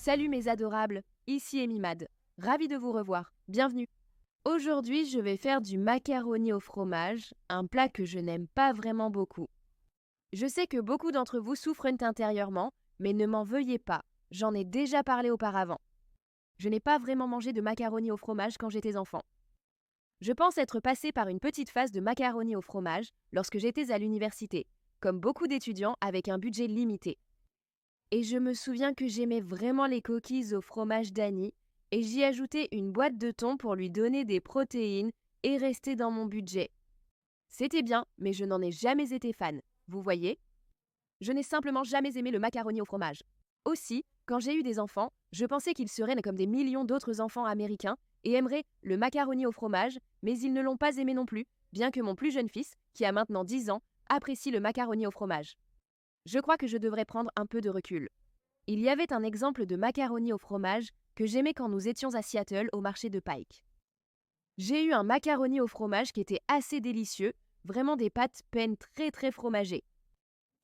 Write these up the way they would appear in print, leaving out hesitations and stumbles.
Salut mes adorables, ici Amy Mad. Ravie de vous revoir, bienvenue. Aujourd'hui, je vais faire du macaroni au fromage, un plat que je n'aime pas vraiment beaucoup. Je sais que beaucoup d'entre vous souffrent intérieurement, mais ne m'en veuillez pas, j'en ai déjà parlé auparavant. Je n'ai pas vraiment mangé de macaroni au fromage quand j'étais enfant. Je pense être passée par une petite phase de macaroni au fromage lorsque j'étais à l'université, comme beaucoup d'étudiants avec un budget limité. Et je me souviens que j'aimais vraiment les coquilles au fromage d'Annie et j'y ajoutais une boîte de thon pour lui donner des protéines et rester dans mon budget. C'était bien, mais je n'en ai jamais été fan, vous voyez? Je n'ai simplement jamais aimé le macaroni au fromage. Aussi, quand j'ai eu des enfants, je pensais qu'ils seraient comme des millions d'autres enfants américains et aimeraient le macaroni au fromage, mais ils ne l'ont pas aimé non plus, bien que mon plus jeune fils, qui a maintenant 10 ans, apprécie le macaroni au fromage. Je crois que je devrais prendre un peu de recul. Il y avait un exemple de macaroni au fromage que j'aimais quand nous étions à Seattle au marché de Pike. J'ai eu un macaroni au fromage qui était assez délicieux, vraiment des pâtes peines très fromagées.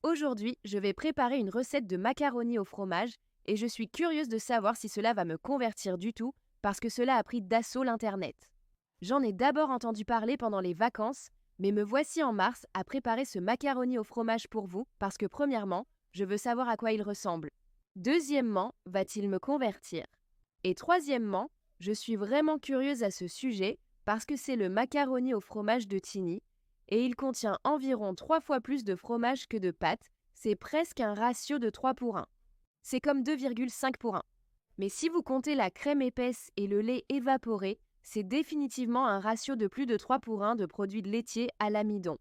Aujourd'hui, je vais préparer une recette de macaroni au fromage et je suis curieuse de savoir si cela va me convertir du tout parce que cela a pris d'assaut l'Internet. J'en ai d'abord entendu parler pendant les vacances, mais me voici en mars à préparer ce macaroni au fromage pour vous parce que premièrement, je veux savoir à quoi il ressemble. Deuxièmement, va-t-il me convertir? Et troisièmement, je suis vraiment curieuse à ce sujet parce que c'est le macaroni au fromage de Tiny et il contient environ 3 fois plus de fromage que de pâte, c'est presque un ratio de 3 pour 1. C'est comme 2,5 pour 1. Mais si vous comptez la crème épaisse et le lait évaporé, c'est définitivement un ratio de plus de 3 pour 1 de produits laitiers à l'amidon.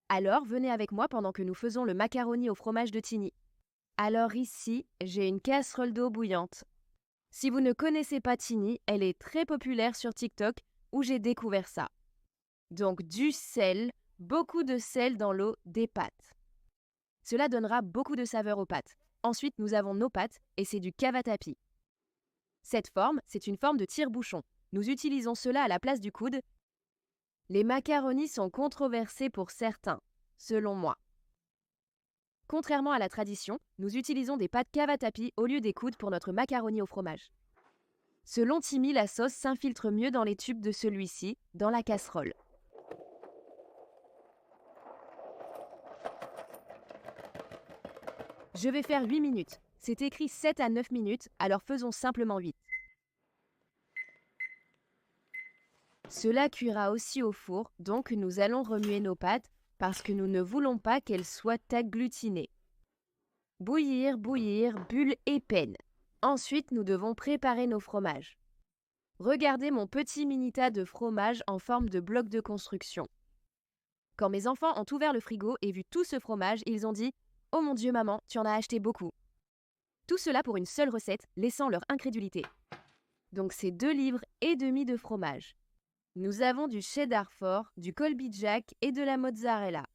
Alors, venez avec moi pendant que nous faisons le macaroni au fromage de Tiny. Alors ici, j'ai une casserole d'eau bouillante. Si vous ne connaissez pas Tiny, elle est très populaire sur TikTok où j'ai découvert ça. Donc du sel, beaucoup de sel dans l'eau, des pâtes. Cela donnera beaucoup de saveur aux pâtes. Ensuite, nous avons nos pâtes et c'est du cavatappi. Cette forme, c'est une forme de tire-bouchon. Nous utilisons cela à la place du coude. Les macaronis sont controversés pour certains, selon moi. Contrairement à la tradition, nous utilisons des pâtes cavatappi au lieu des coudes pour notre macaroni au fromage. Selon Timmy, la sauce s'infiltre mieux dans les tubes de celui-ci, dans la casserole. Je vais faire 8 minutes. C'est écrit 7 à 9 minutes, alors faisons simplement 8. Cela cuira aussi au four, donc nous allons remuer nos pâtes parce que nous ne voulons pas qu'elles soient agglutinées. Bouillir, bulle et peine. Ensuite, nous devons préparer nos fromages. Regardez mon petit mini tas de fromage en forme de bloc de construction. Quand mes enfants ont ouvert le frigo et vu tout ce fromage, ils ont dit « Oh mon Dieu maman, tu en as acheté beaucoup !» Tout cela pour une seule recette, laissant leur incrédulité. Donc c'est 2 livres et demi de fromage. Nous avons du cheddar fort, du Colby Jack et de la mozzarella.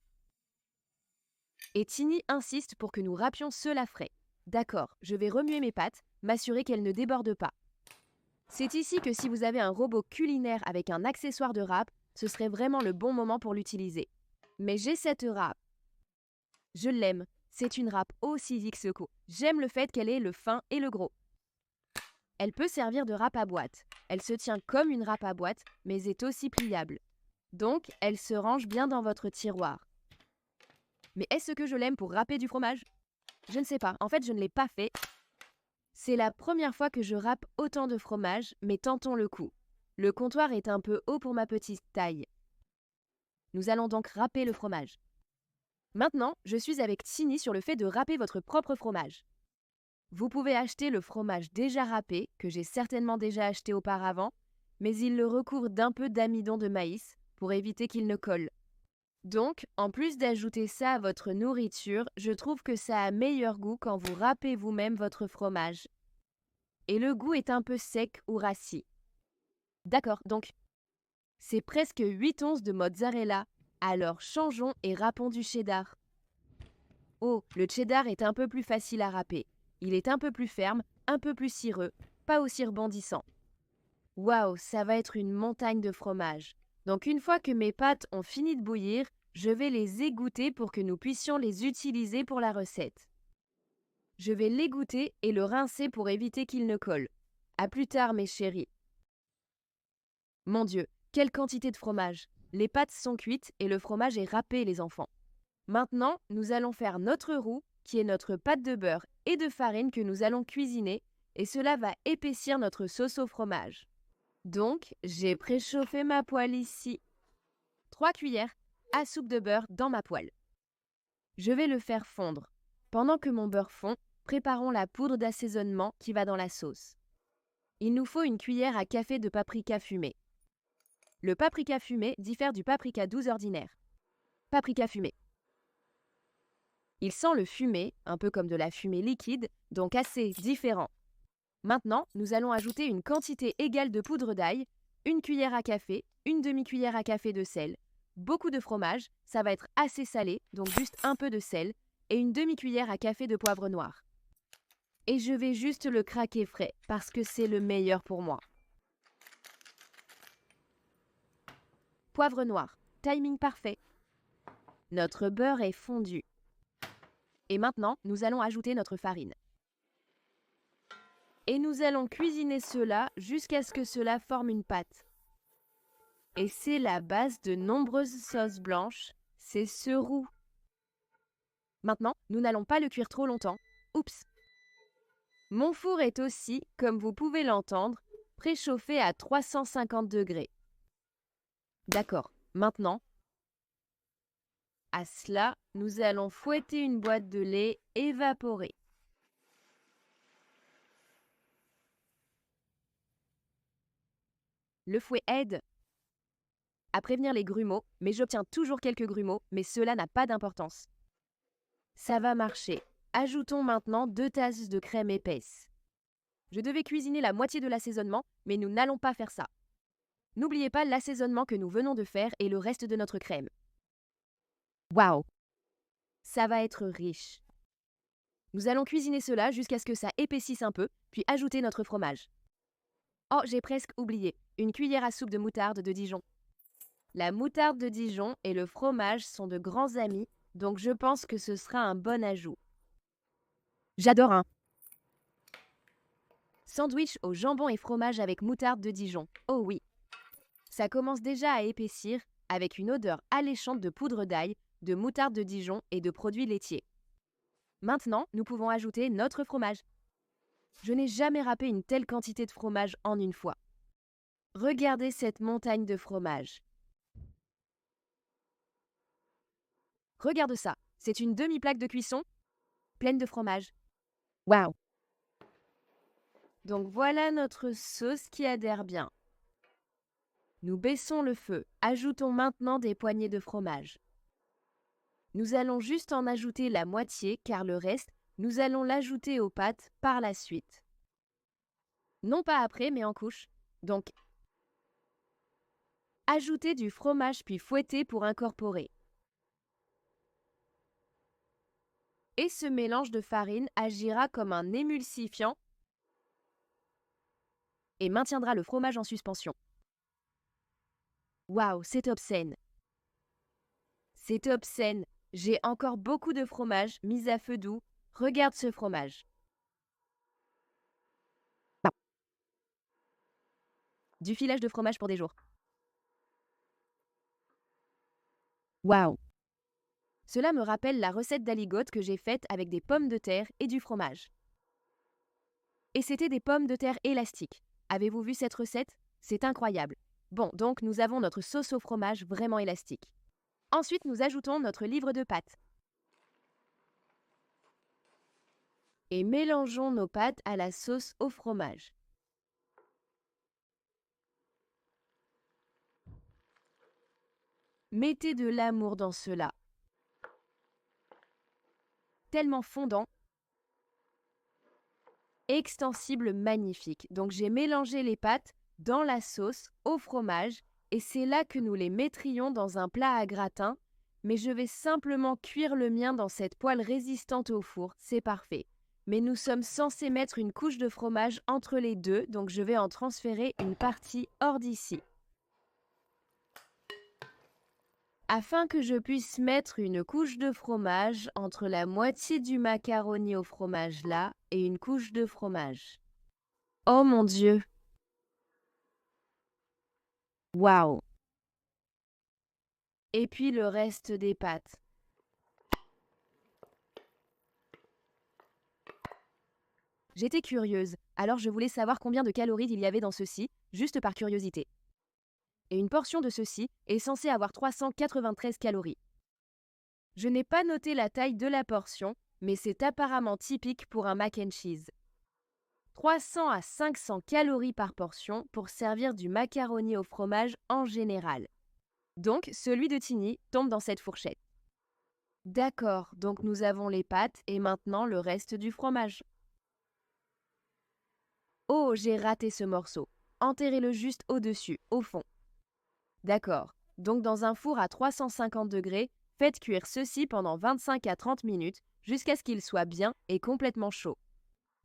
Et Tiny insiste pour que nous râpions cela frais. D'accord, je vais remuer mes pâtes, m'assurer qu'elles ne débordent pas. C'est ici que si vous avez un robot culinaire avec un accessoire de râpe, ce serait vraiment le bon moment pour l'utiliser. Mais j'ai cette râpe. Je l'aime, c'est une râpe aussi Zixeco. J'aime le fait qu'elle ait le fin et le gros. Elle peut servir de râpe à boîte. Elle se tient comme une râpe à boîte, mais est aussi pliable. Donc, elle se range bien dans votre tiroir. Mais est-ce que je l'aime pour râper du fromage? Je ne sais pas, en fait je ne l'ai pas fait. C'est la première fois que je râpe autant de fromage, mais tentons le coup. Le comptoir est un peu haut pour ma petite taille. Nous allons donc râper le fromage. Maintenant, je suis avec Tiny sur le fait de râper votre propre fromage. Vous pouvez acheter le fromage déjà râpé, que j'ai certainement déjà acheté auparavant, mais il le recouvre d'un peu d'amidon de maïs pour éviter qu'il ne colle. Donc, en plus d'ajouter ça à votre nourriture, je trouve que ça a meilleur goût quand vous râpez vous-même votre fromage. Et le goût est un peu sec ou rassis. D'accord, donc, c'est presque 8 onces de mozzarella, alors changeons et râpons du cheddar. Oh, le cheddar est un peu plus facile à râper. Il est un peu plus ferme, un peu plus cireux, pas aussi rebondissant. Waouh, ça va être une montagne de fromage. Donc une fois que mes pâtes ont fini de bouillir, je vais les égoutter pour que nous puissions les utiliser pour la recette. Je vais l'égoutter et le rincer pour éviter qu'il ne colle. À plus tard, mes chéris. Mon Dieu, quelle quantité de fromage! Les pâtes sont cuites et le fromage est râpé, les enfants. Maintenant, nous allons faire notre roux, qui est notre pâte de beurre et de farine que nous allons cuisiner, et cela va épaissir notre sauce au fromage. Donc, j'ai préchauffé ma poêle ici. 3 cuillères à soupe de beurre dans ma poêle. Je vais le faire fondre. Pendant que mon beurre fond, préparons la poudre d'assaisonnement qui va dans la sauce. Il nous faut une cuillère à café de paprika fumé. Le paprika fumé diffère du paprika douce ordinaire. Paprika fumé. Il sent le fumé, un peu comme de la fumée liquide, donc assez différent. Maintenant, nous allons ajouter une quantité égale de poudre d'ail, une cuillère à café, une demi-cuillère à café de sel, beaucoup de fromage, ça va être assez salé, donc juste un peu de sel, et une demi-cuillère à café de poivre noir. Et je vais juste le craquer frais, parce que c'est le meilleur pour moi. Poivre noir, timing parfait. Notre beurre est fondu. Et maintenant, nous allons ajouter notre farine. Et nous allons cuisiner cela jusqu'à ce que cela forme une pâte. Et c'est la base de nombreuses sauces blanches, c'est ce roux. Maintenant, nous n'allons pas le cuire trop longtemps. Oups! Mon four est aussi, comme vous pouvez l'entendre, préchauffé à 350 degrés. D'accord, maintenant, à cela, nous allons fouetter une boîte de lait évaporé. Le fouet aide à prévenir les grumeaux, mais j'obtiens toujours quelques grumeaux, mais cela n'a pas d'importance. Ça va marcher. Ajoutons maintenant 2 tasses de crème épaisse. Je devais cuisiner la moitié de l'assaisonnement, mais nous n'allons pas faire ça. N'oubliez pas l'assaisonnement que nous venons de faire et le reste de notre crème. Waouh! Ça va être riche. Nous allons cuisiner cela jusqu'à ce que ça épaississe un peu, puis ajouter notre fromage. Oh, j'ai presque oublié, une cuillère à soupe de moutarde de Dijon. La moutarde de Dijon et le fromage sont de grands amis, donc je pense que ce sera un bon ajout. J'adore un sandwich au jambon et fromage avec moutarde de Dijon. Oh oui! Ça commence déjà à épaissir avec une odeur alléchante de poudre d'ail, de moutarde de Dijon et de produits laitiers. Maintenant, nous pouvons ajouter notre fromage. Je n'ai jamais râpé une telle quantité de fromage en une fois. Regardez cette montagne de fromage. Regarde ça, c'est une demi-plaque de cuisson pleine de fromage. Waouh! Donc voilà notre sauce qui adhère bien. Nous baissons le feu. Ajoutons maintenant des poignées de fromage. Nous allons juste en ajouter la moitié car le reste, nous allons l'ajouter aux pâtes par la suite. Non pas après, mais en couche. Donc, ajoutez du fromage puis fouettez pour incorporer. Et ce mélange de farine agira comme un émulsifiant et maintiendra le fromage en suspension. Waouh, c'est obscène! C'est obscène! J'ai encore beaucoup de fromage mis à feu doux. Regarde ce fromage. Du filage de fromage pour des jours. Waouh! Cela me rappelle la recette d'aligote que j'ai faite avec des pommes de terre et du fromage. Et c'était des pommes de terre élastiques. Avez-vous vu cette recette? C'est incroyable. Bon, donc nous avons notre sauce au fromage vraiment élastique. Ensuite, nous ajoutons notre livre de pâtes. Et mélangeons nos pâtes à la sauce au fromage. Mettez de l'amour dans cela. Tellement fondant. Extensible magnifique. Donc j'ai mélangé les pâtes dans la sauce au fromage et c'est là que nous les mettrions dans un plat à gratin, mais je vais simplement cuire le mien dans cette poêle résistante au four, c'est parfait. Mais nous sommes censés mettre une couche de fromage entre les deux, donc je vais en transférer une partie hors d'ici. afin que je puisse mettre une couche de fromage entre la moitié du macaroni au fromage là et une couche de fromage. Oh mon Dieu! Waouh! Et puis le reste des pâtes. J'étais curieuse, alors je voulais savoir combien de calories il y avait dans ceci, juste par curiosité. Et une portion de ceci est censée avoir 393 calories. Je n'ai pas noté la taille de la portion, mais c'est apparemment typique pour un mac and cheese. 300 à 500 calories par portion pour servir du macaroni au fromage en général. Donc, celui de Tini tombe dans cette fourchette. D'accord, donc nous avons les pâtes et maintenant le reste du fromage. Oh, j'ai raté ce morceau. Enterrez-le juste au-dessus, au fond. D'accord, donc dans un four à 350 degrés, faites cuire ceci pendant 25 à 30 minutes jusqu'à ce qu'il soit bien et complètement chaud.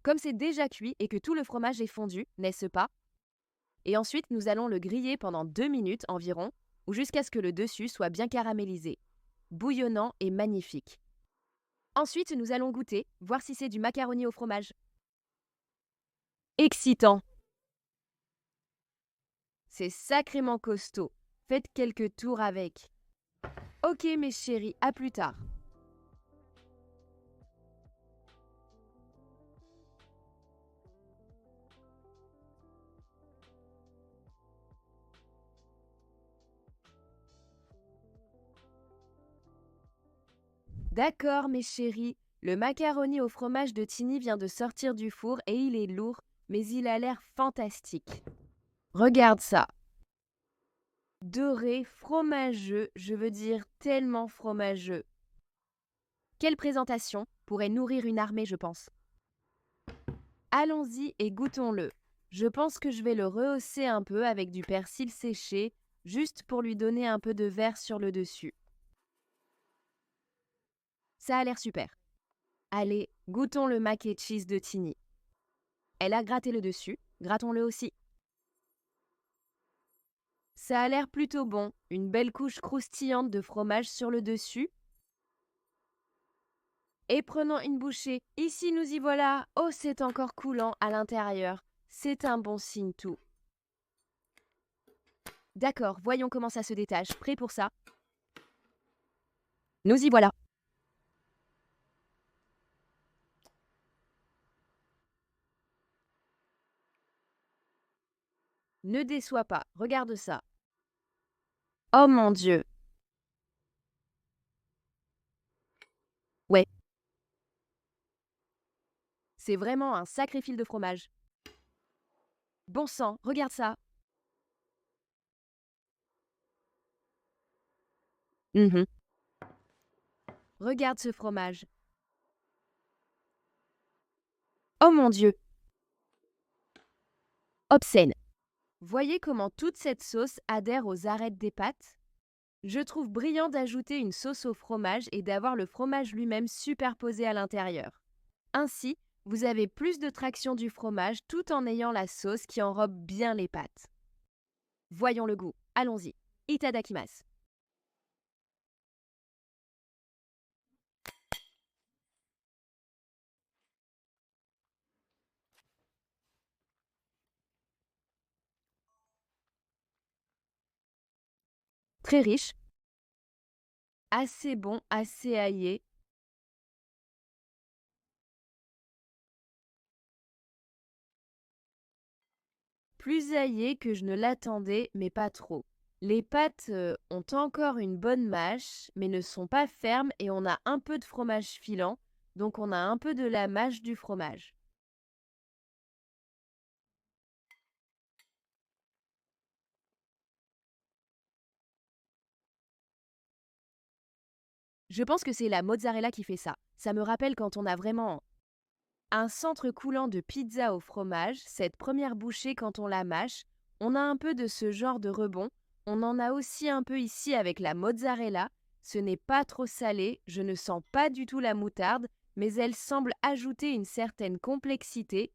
Comme c'est déjà cuit et que tout le fromage est fondu, n'est-ce pas? Et ensuite, nous allons le griller pendant 2 minutes environ, ou jusqu'à ce que le dessus soit bien caramélisé, bouillonnant et magnifique. Ensuite, nous allons goûter, voir si c'est du macaroni au fromage. Excitant! C'est sacrément costaud. Faites quelques tours avec. Ok mes chéris, à plus tard. D'accord mes chéris, le macaroni au fromage de Tini vient de sortir du four et il est lourd, mais il a l'air fantastique. Regarde ça. Doré, fromageux, je veux dire tellement fromageux. Quelle présentation pourrait nourrir une armée, je pense. Allons-y et goûtons-le. Je pense que je vais le rehausser un peu avec du persil séché, juste pour lui donner un peu de vert sur le dessus. Ça a l'air super. Allez, goûtons le mac and cheese de Tini. Elle a gratté le dessus, grattons-le aussi. Ça a l'air plutôt bon, une belle couche croustillante de fromage sur le dessus. Et prenons une bouchée. Ici, nous y voilà. Oh, c'est encore coulant à l'intérieur. C'est un bon signe tout. D'accord, voyons comment ça se détache. Prêt pour ça? Nous y voilà. Ne déçois pas, regarde ça. Oh mon Dieu. Ouais. C'est vraiment un sacré fil de fromage. Bon sang, regarde ça. Mhm. Regarde ce fromage. Oh mon Dieu. Obscène. Voyez comment toute cette sauce adhère aux arêtes des pâtes? Je trouve brillant d'ajouter une sauce au fromage et d'avoir le fromage lui-même superposé à l'intérieur. Ainsi, vous avez plus de traction du fromage tout en ayant la sauce qui enrobe bien les pâtes. Voyons le goût. Allons-y. Itadakimasu. Très riche. Assez bon, assez aillé. Plus aillé que je ne l'attendais, mais pas trop. Les pâtes ont encore une bonne mâche, mais ne sont pas fermes et on a un peu de fromage filant, donc on a un peu de la mâche du fromage. Je pense que c'est la mozzarella qui fait ça. Ça me rappelle quand on a vraiment un centre coulant de pizza au fromage, cette première bouchée quand on la mâche, on a un peu de ce genre de rebond. On en a aussi un peu ici avec la mozzarella. Ce n'est pas trop salé, je ne sens pas du tout la moutarde, mais elle semble ajouter une certaine complexité.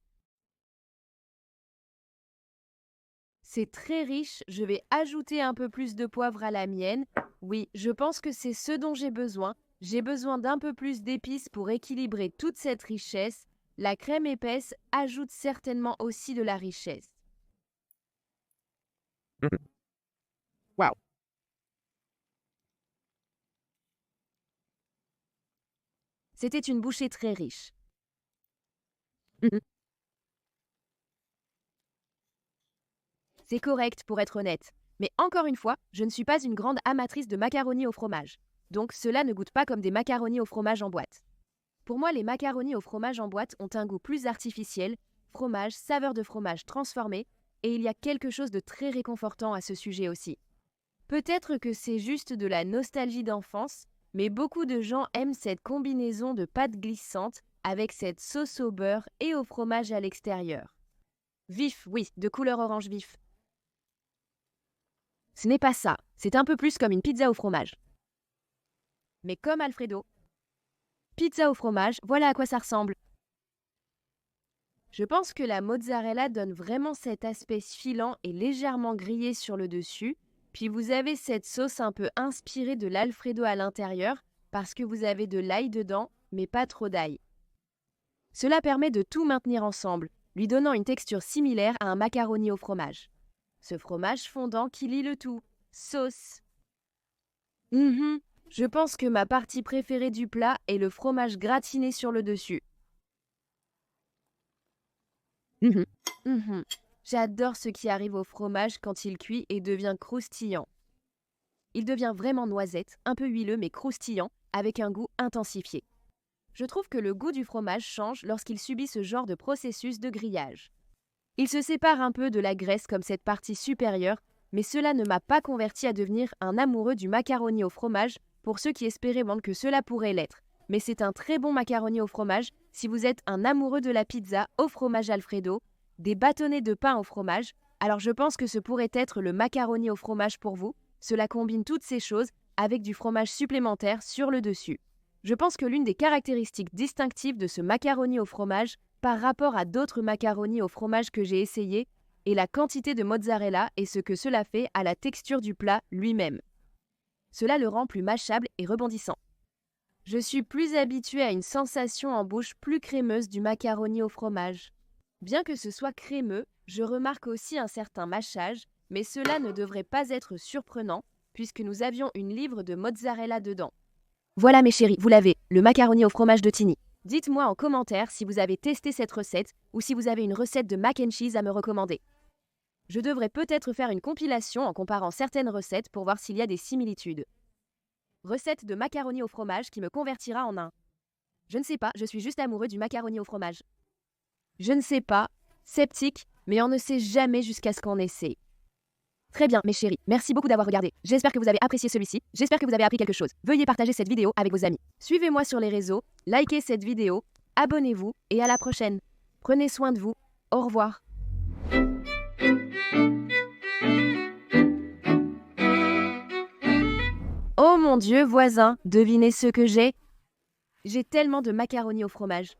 C'est très riche, je vais ajouter un peu plus de poivre à la mienne. Oui, je pense que c'est ce dont j'ai besoin. J'ai besoin d'un peu plus d'épices pour équilibrer toute cette richesse. La crème épaisse ajoute certainement aussi de la richesse. Mhm. Wow. C'était une bouchée très riche. Mhm. C'est correct pour être honnête. Mais encore une fois, je ne suis pas une grande amatrice de macaroni au fromage. Donc cela ne goûte pas comme des macaronis au fromage en boîte. Pour moi, les macaronis au fromage en boîte ont un goût plus artificiel, fromage, saveur de fromage transformé, et il y a quelque chose de très réconfortant à ce sujet aussi. Peut-être que c'est juste de la nostalgie d'enfance, mais beaucoup de gens aiment cette combinaison de pâte glissante avec cette sauce au beurre et au fromage à l'extérieur. Vif, oui, de couleur orange vif. Ce n'est pas ça, c'est un peu plus comme une pizza au fromage. Mais comme Alfredo, pizza au fromage, voilà à quoi ça ressemble. Je pense que la mozzarella donne vraiment cet aspect filant et légèrement grillé sur le dessus, puis vous avez cette sauce un peu inspirée de l'Alfredo à l'intérieur, parce que vous avez de l'ail dedans, mais pas trop d'ail. Cela permet de tout maintenir ensemble, lui donnant une texture similaire à un macaroni au fromage. Ce fromage fondant qui lie le tout. Sauce. Je pense que ma partie préférée du plat est le fromage gratiné sur le dessus. Mhm. J'adore ce qui arrive au fromage quand il cuit et devient croustillant. Il devient vraiment noisette, un peu huileux mais croustillant, avec un goût intensifié. Je trouve que le goût du fromage change lorsqu'il subit ce genre de processus de grillage. Il se sépare un peu de la graisse comme cette partie supérieure, mais cela ne m'a pas converti à devenir un amoureux du macaroni au fromage pour ceux qui espéraient que cela pourrait l'être. Mais c'est un très bon macaroni au fromage si vous êtes un amoureux de la pizza au fromage Alfredo, des bâtonnets de pain au fromage, alors je pense que ce pourrait être le macaroni au fromage pour vous. Cela combine toutes ces choses avec du fromage supplémentaire sur le dessus. Je pense que l'une des caractéristiques distinctives de ce macaroni au fromage par rapport à d'autres macaronis au fromage que j'ai essayés est la quantité de mozzarella et ce que cela fait à la texture du plat lui-même. Cela le rend plus mâchable et rebondissant. Je suis plus habituée à une sensation en bouche plus crémeuse du macaroni au fromage. Bien que ce soit crémeux, je remarque aussi un certain mâchage, mais cela ne devrait pas être surprenant puisque nous avions une livre de mozzarella dedans. Voilà mes chéris, vous l'avez, le macaroni au fromage de Tini. Dites-moi en commentaire si vous avez testé cette recette ou si vous avez une recette de mac and cheese à me recommander. Je devrais peut-être faire une compilation en comparant certaines recettes pour voir s'il y a des similitudes. Recette de macaroni au fromage qui me convertira en un. Je ne sais pas, je suis juste amoureux du macaroni au fromage. Je ne sais pas, sceptique, mais on ne sait jamais jusqu'à ce qu'on essaie. Très bien, mes chéris, merci beaucoup d'avoir regardé. J'espère que vous avez apprécié celui-ci, j'espère que vous avez appris quelque chose. Veuillez partager cette vidéo avec vos amis. Suivez-moi sur les réseaux, likez cette vidéo, abonnez-vous et à la prochaine. Prenez soin de vous. Au revoir. Oh mon Dieu, voisin, devinez ce que j'ai? J'ai tellement de macaroni au fromage.